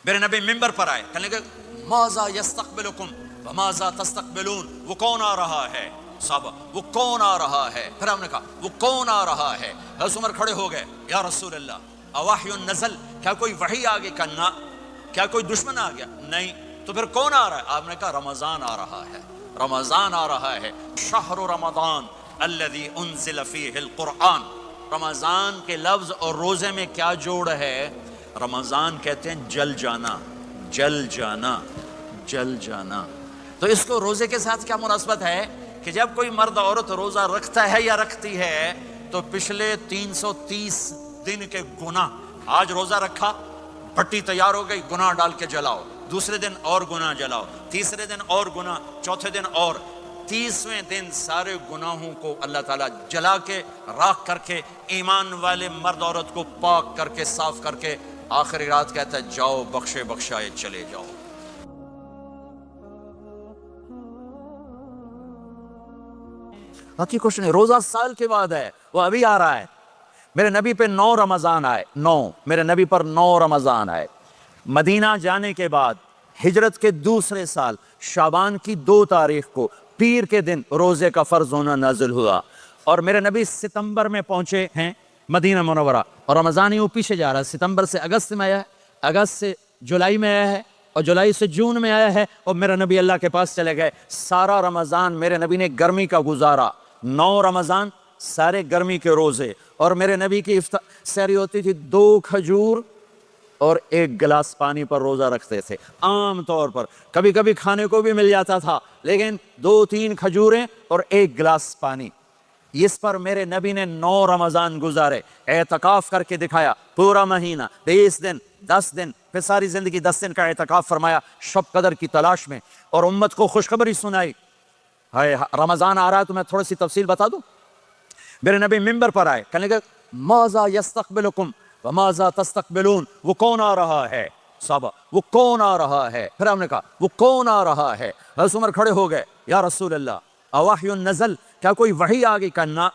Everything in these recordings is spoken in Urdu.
میرے نبی ممبر پر آئے، کہنے لگے ماذا یستقبلکم وماذا تستقبلون، وہ کون آ رہا ہے؟ صحابہ وہ کون آ رہا ہے؟ پھر ہم نے کہا وہ کون آ رہا ہے؟ حضرت عمر کھڑے ہو گئے، یا رسول اللہ اوحی نزل، کیا کوئی وحی آ گئی؟ کہا کیا کوئی دشمن آ گیا؟ نہیں، تو پھر کون آ رہا ہے؟ آپ نے کہا رمضان آ رہا ہے، رمضان آ رہا ہے، شہر رمضان الذی انزل فیہ القرآن۔ رمضان کے لفظ اور روزے میں کیا جوڑ ہے؟ رمضان کہتے ہیں جل جانا، جل جانا، جل جانا۔ تو اس کو روزے کے ساتھ کیا مناسبت ہے کہ جب کوئی مرد عورت روزہ رکھتا ہے یا رکھتی ہے تو پچھلے 330 دن کے گناہ، آج روزہ رکھا، بھٹی تیار ہو گئی، گناہ ڈال کے جلاؤ، دوسرے دن اور گناہ جلاؤ، تیسرے دن اور گناہ، چوتھے دن اور، 30ویں دن سارے گناہوں کو اللہ تعالیٰ جلا کے راکھ کر کے ایمان والے مرد عورت کو پاک کر کے صاف کر کے آخری رات کہتا ہے جاؤ بخشے بخشائے چلے جاؤ۔ باقی کچھ نہیں، روزہ سال کے بعد ہے، وہ ابھی آ رہا ہے۔ میرے نبی پہ 9 رمضان آئے، 9 میرے نبی پر 9 رمضان آئے۔ مدینہ جانے کے بعد ہجرت کے دوسرے سال شعبان کی 2 تاریخ کو پیر کے دن روزے کا فرض ہونا نازل ہوا، اور میرے نبی ستمبر میں پہنچے ہیں مدینہ منورہ، اور رمضان یوں پیچھے جا رہا ہے، ستمبر سے اگست میں آیا ہے، اگست سے جولائی میں آیا ہے، اور جولائی سے جون میں آیا ہے، اور میرے نبی اللہ کے پاس چلے گئے۔ سارا رمضان میرے نبی نے گرمی کا گزارا، 9 رمضان سارے گرمی کے روزے، اور میرے نبی کی سحری ہوتی تھی 2 کھجور اور 1 گلاس پانی پر روزہ رکھتے تھے عام طور پر، کبھی کبھی کھانے کو بھی مل جاتا تھا، لیکن 2-3 کھجوریں اور 1 گلاس پانی۔ اس پر میرے نبی نے 9 رمضان گزارے، اعتکاف کر کے دکھایا، پورا مہینہ، 20 دن، 10 دن، پھر ساری زندگی 10 دن کا اعتکاف فرمایا شب قدر کی تلاش میں، اور امت کو خوشخبری سنائی۔ رمضان آ رہا ہے تو میں تھوڑی سی تفصیل بتا دوں۔ میرے نبی ممبر پر آئے، کہنے لگے ماذا یستقبلکم وماذا تستقبلون، وہ کون آ رہا ہے؟ صحابہ وہ کون آ رہا ہے؟ پھر ہم نے کہا وہ کون آ رہا ہے؟ حضرت عمر کھڑے ہو گئے، یا رسول اللہ اوحی نزل، کیا کوئی وحی آ گئی؟ کہا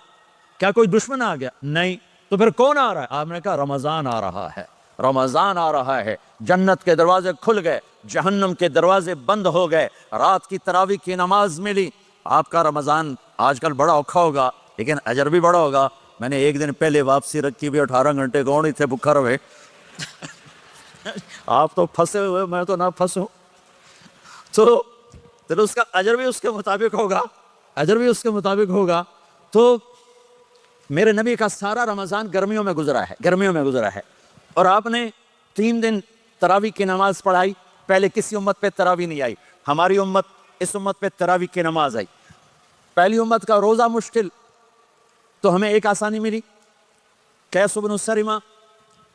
کیا کوئی دشمن آ گیا؟ نہیں، تو پھر کون آ رہا ہے؟ آپ نے کہا رمضان آ رہا ہے، رمضان آ رہا ہے۔ جنت کے دروازے کھل گئے، جہنم کے دروازے بند ہو گئے، رات کی تراویح کی نماز ملی۔ آپ کا رمضان آج کل بڑا اوکھا ہوگا لیکن اجر بھی بڑا ہوگا۔ میں نے 1 دن پہلے واپسی رکھی بھی، 18 گھنٹے کون ہی تھے بکھر ہوئے۔ آپ تو پھنسے ہوئے، میں تو نہ پھنسوں، تو اس کا اجر بھی اس کے مطابق ہوگا، اجر بھی اس کے مطابق ہوگا۔ تو میرے نبی کا سارا رمضان گرمیوں میں گزرا ہے، گرمیوں میں گزرا ہے، اور آپ نے 3 دن تراویح کی نماز پڑھائی۔ پہلے کسی امت پہ تراویح نہیں آئی، ہماری امت، اس امت پہ تراویح کی نماز آئی۔ پہلی امت کا روزہ مشکل، تو ہمیں ایک آسانی ملی، قیس بن سلمہ۔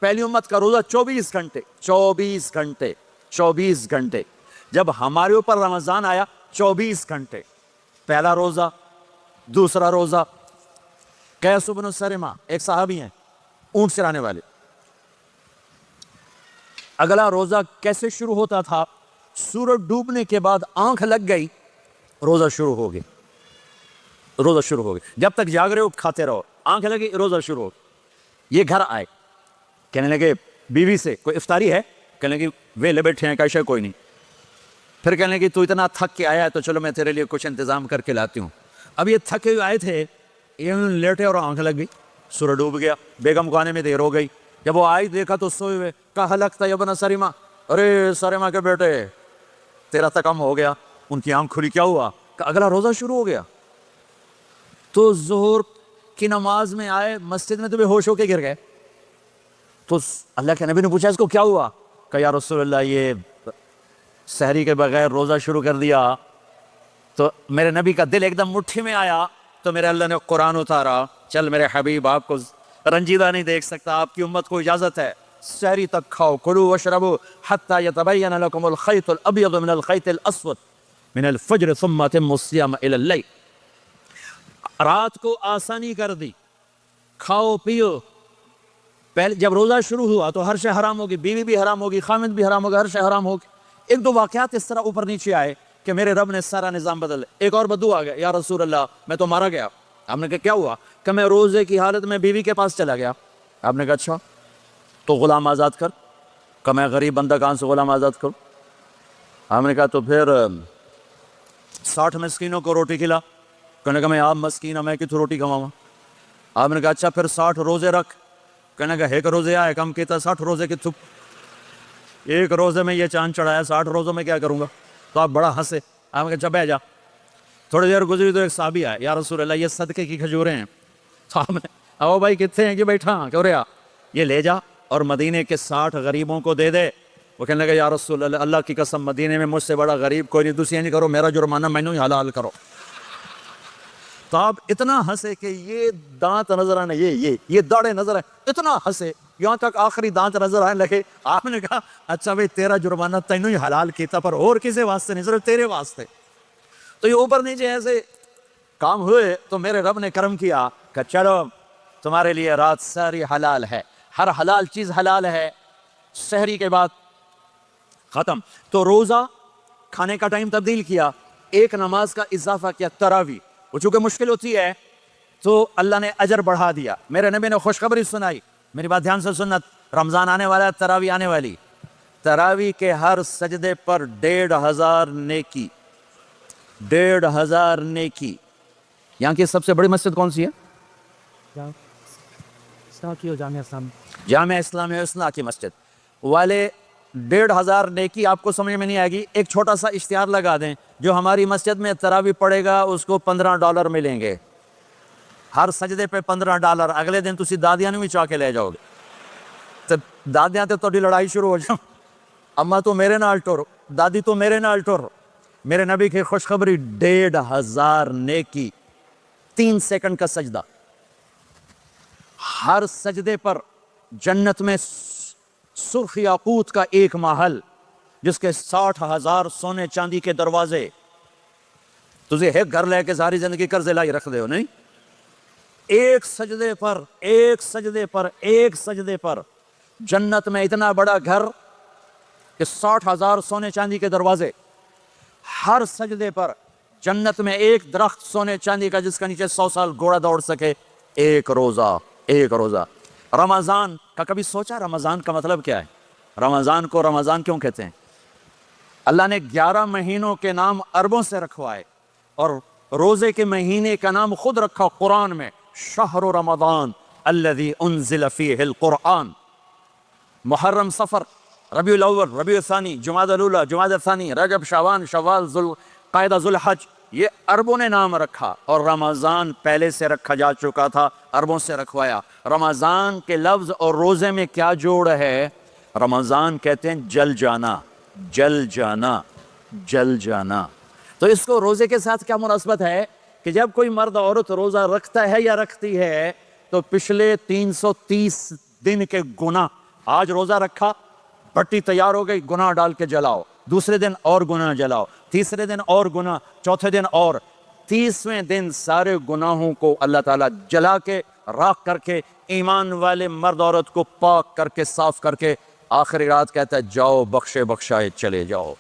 پہلی امت کا روزہ 24 گھنٹے، 24 گھنٹے، 24 گھنٹے۔ جب ہمارے اوپر رمضان آیا 24 گھنٹے، پہلا روزہ، دوسرا روزہ۔ قیس بن سلمہ ایک صحابی ہیں، اونٹ چرانے والے۔ اگلا روزہ کیسے شروع ہوتا تھا؟ سورج ڈوبنے کے بعد آنکھ لگ گئی، روزہ شروع ہو گیا، روزہ شروع ہو گیا۔ جب تک جاگ رہے ہو کھاتے رہو، آنکھ لگی روزہ شروع ہو گیا۔ یہ گھر آئے، کہنے لگے بیوی سے کوئی افطاری ہے؟ کہنے لگے ویلے بیٹھے ہیں، کیسے کوئی نہیں۔ پھر کہنے لگے تو اتنا تھک کے آیا ہے تو چلو میں تیرے لیے کچھ انتظام کر کے لاتی ہوں۔ اب یہ تھکے ہوئے آئے تھے، یہ لیٹے اور آنکھ لگ گئی، سورج ڈوب گیا، بیگم کو آنے میں دیر ہو گئی۔ جب وہ آئی دیکھا تو سوئے ہوئے، کہا لگتا ہے ابن سلمہ، ارے سلمہ کے بیٹے تیرا تو کم ہو گیا۔ ان کی آنکھ کھلی، کیا ہوا؟ کہ اگلا روزہ شروع ہو گیا۔ تو ظہر کی نماز میں آئے مسجد میں تو بے ہوش ہو کے گر گئے۔ تو اللہ کے نبی نے پوچھا اس کو کیا ہوا؟ کہ یا رسول اللہ یہ سحری کے بغیر روزہ شروع کر دیا۔ تو میرے نبی کا دل ایک دم مٹھی میں آیا، تو میرے اللہ نے قرآن اتارا، چل میرے حبیب آپ کو رنجیدہ نہیں دیکھ سکتا، آپ کی امت کو اجازت ہے سحری تک کھاؤ، کلوا واشربوا حتی یتبین لکم الخیط الابیض من الخیط الاسود من الفجر ثم اتموا الصیام الی اللیل۔ رات کو آسانی کر دی، کھاؤ پیو۔ پہلے جب روزہ شروع ہوا تو ہر شے حرام ہوگی، بیوی بھی حرام ہوگی، خامد بھی حرام ہوگا، ہر شے حرام ہوگی۔ 1-2 واقعات اس طرح اوپر نیچے آئے کہ میرے رب نے سارا نظام بدل۔ ایک اور بدو آ گیا، یا رسول اللہ میں تو مارا گیا۔ آپ نے کہا کیا ہوا؟ کہ میں روزے کی حالت میں بیوی کے پاس چلا گیا۔ آپ نے کہا اچھا تو غلام آزاد کر۔ کہ میں غریب بندہ کہاں سے غلام آزاد کروں؟ ہم نے کہا تو پھر 60 مسکینوں کو روٹی کھلا. کہنے کا میں آپ مسکین ہوں، میں کتوں روٹی کھواؤں؟ آپ نے کہا اچھا پھر 60 روزے رکھ. کہنے کا ایک روزے آئے کم کہتا 60 روزے کی تھپ، ایک روزے میں یہ چاند چڑھایا، 60 روزوں میں کیا کروں گا؟ تو آپ بڑا ہنسے. آپ نے کہا چل بہ جا. تھوڑی دیر گزری تو ایک صحابی آئے، یا رسول اللہ یہ صدقے کی کھجوریں ہیں. تو آپ نے او بھائی کتنے ہیں کہ بیٹھا کیوں رہا، یہ لے جا اور مدینے کے 60 غریبوں کو دے دے. وہ کہنے لگا یا رسول اللہ اللہ کی قسم مدینے میں مجھ سے بڑا غریب کوئی نہیں، تسی نہیں کرو، میرا جرمانہ مینوں ہی حلال کرو. تو آپ اتنا ہنسے کہ یہ دانت نظر آنے، یہ داڑھیں نظر آئے، اتنا ہنسے یہاں تک آخری دانت نظر آنے لگے. آپ نے کہا اچھا بھائی تیرا جرمانہ تینوں ہی حلال کیتا، پر اور کسی واسطے نہیں، صرف تیرے واسطے. تو یہ اوپر نیچے ایسے کام ہوئے تو میرے رب نے کرم کیا کہ چلو تمہارے لیے رات ساری حلال ہے، ہر حلال چیز حلال ہے. سحری کے بعد ختم. تو روزہ کھانے کا ٹائم تبدیل کیا، ایک نماز کا اضافہ کیا، تراویح. وہ چونکہ مشکل ہوتی ہے تو اللہ نے اجر بڑھا دیا. میرے نبی نے خوشخبری سنائی، میری بات دھیان سے سننا، رمضان آنے والا ہے، تراویح آنے والی. تراویح کے ہر سجدے پر 1500 نیکی، 1500 نیکی. یہاں کی سب سے بڑی مسجد کون سی ہے؟ جامعہ اسلامیہ حسنہ کی مسجد والے. 1500 نیکی آپ کو سمجھ میں نہیں آئے گی. ایک چھوٹا سا اشتہار لگا دیں، جو ہماری مسجد میں تراویح پڑے گا اس کو $15 ملیں گے، ہر سجدے پہ $15. اگلے دن تسی دادیاں بھی چاہ کے لے جاؤ گے. تو دادیاں تو تھوڑی لڑائی شروع ہو جاؤ، اما تو میرے نال ٹر، دادی تو میرے نال ٹر. میرے نبی کی خوشخبری 1500 نیکی، 3 سیکنڈ کا سجدہ. ہر سجدے پر جنت میں سرخ یاقوت کا ایک محل جس کے 60,000 سونے چاندی کے دروازے. تجھے ایک گھر لے کے ساری زندگی قرضے لائی رکھ دے ہو نہیں. ایک سجدے پر، ایک سجدے پر، ایک سجدے پر جنت میں اتنا بڑا گھر کہ 60,000 سونے چاندی کے دروازے. ہر سجدے پر جنت میں ایک درخت سونے چاندی کا جس کا نیچے 100 سال گھوڑا دوڑ سکے. ایک روزہ، ایک روزہ. رمضان کا کبھی سوچا رمضان کا مطلب کیا ہے؟ رمضان کو رمضان کیوں کہتے ہیں؟ اللہ نے 11 مہینوں کے نام عربوں سے رکھوائے اور روزے کے مہینے کا نام خود رکھا قرآن میں، شہر رمضان الذی انزل فیہ القرآن. محرم، صفر، ربیع الاول، ربیع الثانی، جمادی الاولی، جمادی الثانی، رجب، شعبان، شوال، قاعدہ، ذوالحج، یہ عربوں نے نام رکھا. اور رمضان پہلے سے رکھا جا چکا تھا، عربوں سے رکھوایا. رمضان کے لفظ اور روزے میں کیا جوڑ ہے؟ رمضان کہتے ہیں جل جانا، جل جانا، جل جانا. تو اس کو روزے کے ساتھ کیا مناسبت ہے کہ جب کوئی مرد عورت روزہ رکھتا ہے یا رکھتی ہے تو پچھلے 330 دن کے گناہ، آج روزہ رکھا، پٹی تیار ہو گئی، گناہ ڈال کے جلاؤ، دوسرے دن اور گناہ جلاؤ، تیسرے دن اور گناہ، چوتھے دن اور، 30ویں دن سارے گناہوں کو اللہ تعالیٰ جلا کے راکھ کر کے ایمان والے مرد عورت کو پاک کر کے صاف کر کے آخری رات کہتا ہے جاؤ بخشے بخشائے چلے جاؤ،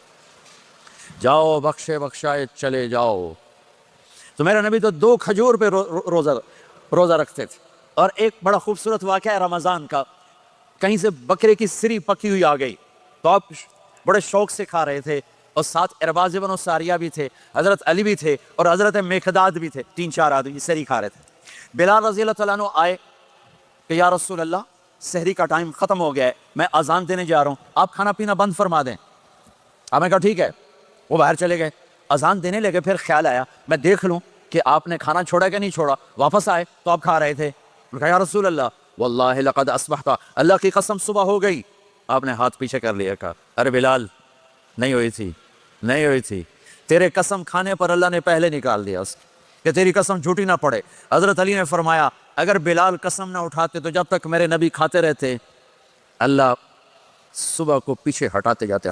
جاؤ بخشے بخشائے چلے جاؤ. تو میرا نبی تو 2 کھجور پہ روزہ رکھتے تھے. اور ایک بڑا خوبصورت واقعہ ہے رمضان کا، کہیں سے بکرے کی سری پکی ہوئی آ گئی تو آپ بڑے شوق سے کھا رہے تھے، اور ساتھ ارباز بن ساریہ بھی تھے، حضرت علی بھی تھے اور حضرت میقداد بھی تھے. 3-4 آدمی سحری کھا رہے تھے. بلال رضی اللہ تعالیٰ عنہ آئے کہ یا رسول اللہ سحری کا ٹائم ختم ہو گیا ہے، میں اذان دینے جا رہا ہوں، آپ کھانا پینا بند فرما دیں. آپ نے کہا ٹھیک ہے. وہ باہر چلے گئے، اذان دینے لگے. پھر خیال آیا میں دیکھ لوں کہ آپ نے کھانا چھوڑا کہ نہیں چھوڑا. واپس آئے تو آپ کھا رہے تھے. کہا یا رسول اللہ واللہ لقد اصبحت، اللہ کی قسم صبح ہو گئی. آپ نے ہاتھ پیچھے کر لیا، کہا ارے بلال نہیں ہوئی تھی، نہیں ہوئی تھی، تیرے قسم کھانے پر اللہ نے پہلے نکال دیا اس کہ تیری قسم جھوٹی نہ پڑے. حضرت علی نے فرمایا اگر بلال قسم نہ اٹھاتے تو جب تک میرے نبی کھاتے رہتے اللہ صبح کو پیچھے ہٹاتے جاتے.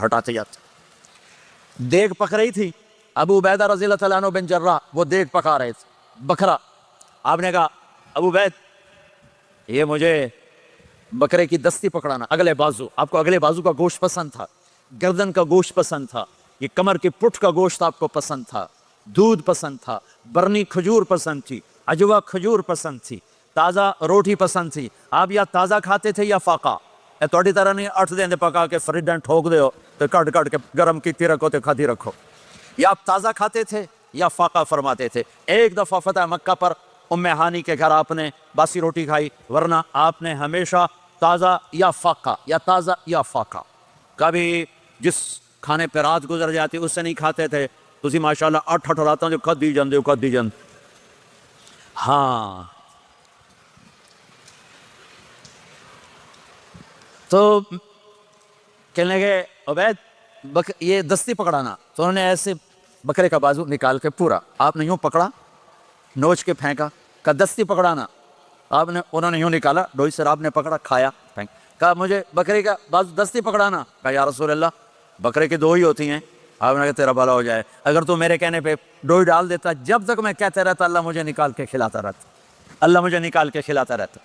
دیگ پک رہی تھی، ابو عبیدہ رضی اللہ تعالیٰ عنہ بن جراح وہ دیگ پکا رہے تھے، بکرا. آپ نے کہا ابو عبید یہ مجھے بکرے کی دستی پکڑانا، اگلے بازو. آپ کو اگلے بازو کا گوشت پسند تھا، گردن کا گوشت پسند تھا، یہ کمر کی پٹھ کا گوشت آپ کو پسند تھا، دودھ پسند تھا، برنی کھجور پسند تھی، عجوا کھجور پسند تھی، تازہ روٹی پسند تھی. آپ یا تازہ کھاتے تھے یا فاقہ. اے تہاڈی طرح نہیں 8 دن دے پکا کے فریڈاں ٹھوک دیو تو کٹ کٹ کے گرم کیتی رکھو تو کھاتی رکھو. یا آپ تازہ کھاتے تھے یا فاقہ فرماتے تھے. ایک دفعہ فتح مکہ پر ام ہانی کے گھر آپ نے باسی روٹی کھائی، ورنہ آپ نے ہمیشہ تازہ یا فاقہ یا تازہ یا فاقہ. کبھی جس کھانے پہ رات گزر جاتی اس سے نہیں کھاتے تھے. تسی ماشاءاللہ 8 راتاں جو کھدی جاندے ہو کھدی جاندے. ہاں تو کہنے لگے عبید یہ دستی پکڑانا. تو انہوں نے ایسے بکرے کا بازو نکال کے پورا آپ نے یوں پکڑا، نوچ کے پھینکا. کہا دستی پکڑانا. انہوں نے یوں نکالا ڈوئی سے، آپ نے پکڑا کھایا پھینک. کہا مجھے بکرے کا بازو دستی پکڑانا. کہا یا رسول اللہ بکرے کی 2 ہی ہوتی ہیں. آپ نے کہا تیرا بھلا ہو جائے، اگر تو میرے کہنے پہ ڈوئی ڈال دیتا، جب تک میں کہتے رہتا اللہ مجھے نکال کے کھلاتا رہتا، اللہ مجھے نکال کے کھلاتا رہتا.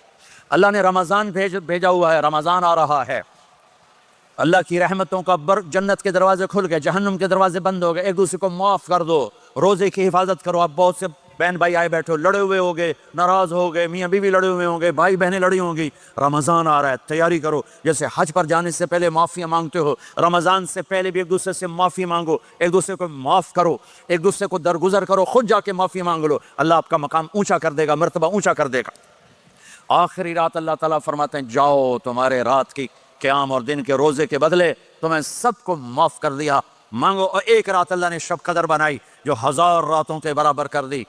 اللہ نے رمضان بھیجا ہوا ہے، رمضان آ رہا ہے. اللہ کی رحمتوں کا جنت کے دروازے کھل گئے، جہنم کے دروازے بند ہو گئے. ایک دوسرے کو معاف کر دو، روزے کی حفاظت کرو. آپ بہت سے بہن بھائی آئے بیٹھے ہو، لڑے ہوئے ہو گئے، ناراض ہو گئے، میاں بیوی لڑے ہوئے ہوں گے، بھائی بہنیں لڑی ہوں گی. رمضان آ رہا ہے، تیاری کرو. جیسے حج پر جانے سے پہلے معافیاں مانگتے ہو، رمضان سے پہلے بھی ایک دوسرے سے معافی مانگو، ایک دوسرے کو معاف کرو، ایک دوسرے کو درگزر کرو. خود جا کے معافی مانگ لو، اللہ آپ کا مقام اونچا کر دے گا، مرتبہ اونچا کر دے گا. آخری رات اللہ تعالیٰ فرماتے ہیں جاؤ، تمہارے رات کی قیام اور دن کے روزے کے بدلے تمہیں سب کو معاف کر دیا. مانگو. اور ایک رات اللہ نے شب قدر بنائی جو 1000 راتوں کے برابر کر دی.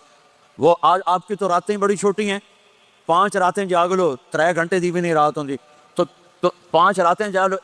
وہ آج آپ کی تو راتیں بڑی چھوٹی ہیں، 5 راتیں جاگ لو 3 گھنٹے دی بھی نہیں رات ہوندی. تو 5 راتیں جاگ لو،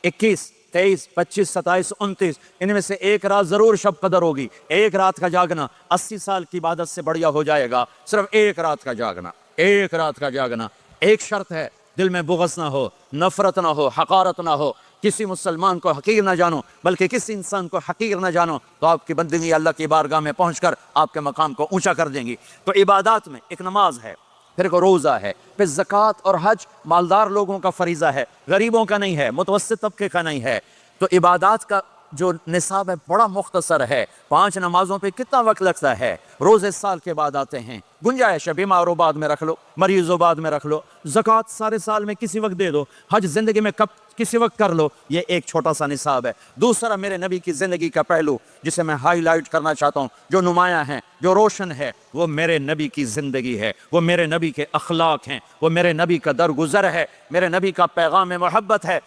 21 23 25 27 29 ان میں سے ایک رات ضرور شب قدر ہوگی. ایک رات کا جاگنا 80 سال کی عبادت سے بڑھیا ہو جائے گا. صرف ایک رات کا جاگنا، ایک رات کا جاگنا. ایک شرط ہے، دل میں بغض نہ ہو، نفرت نہ ہو، حقارت نہ ہو. کسی مسلمان کو حقیر نہ جانو، بلکہ کسی انسان کو حقیر نہ جانو. تو آپ کی بندگی اللہ کی بارگاہ میں پہنچ کر آپ کے مقام کو اونچا کر دیں گی. تو عبادات میں ایک نماز ہے، پھر ایک روزہ ہے، پھر زکوٰۃ اور حج مالدار لوگوں کا فریضہ ہے، غریبوں کا نہیں ہے، متوسط طبقے کا نہیں ہے. تو عبادات کا جو نصاب ہے بڑا مختصر ہے. 5 نمازوں پہ کتنا وقت لگتا ہے؟ روزے سال کے بعد آتے ہیں، گنجائش ہے، بیماروں بعد میں رکھ لو، مریضوں بعد میں رکھ لو. زکوٰۃ سارے سال میں کسی وقت دے دو. حج زندگی میں کب کسی وقت کر لو. یہ ایک چھوٹا سا نصاب ہے. دوسرا میرے نبی کی زندگی کا پہلو جسے میں ہائی لائٹ کرنا چاہتا ہوں، جو نمایاں ہے، جو روشن ہے، وہ میرے نبی کی زندگی ہے، وہ میرے نبی کے اخلاق ہیں، وہ میرے نبی کا درگزر ہے، میرے نبی کا پیغام محبت ہے.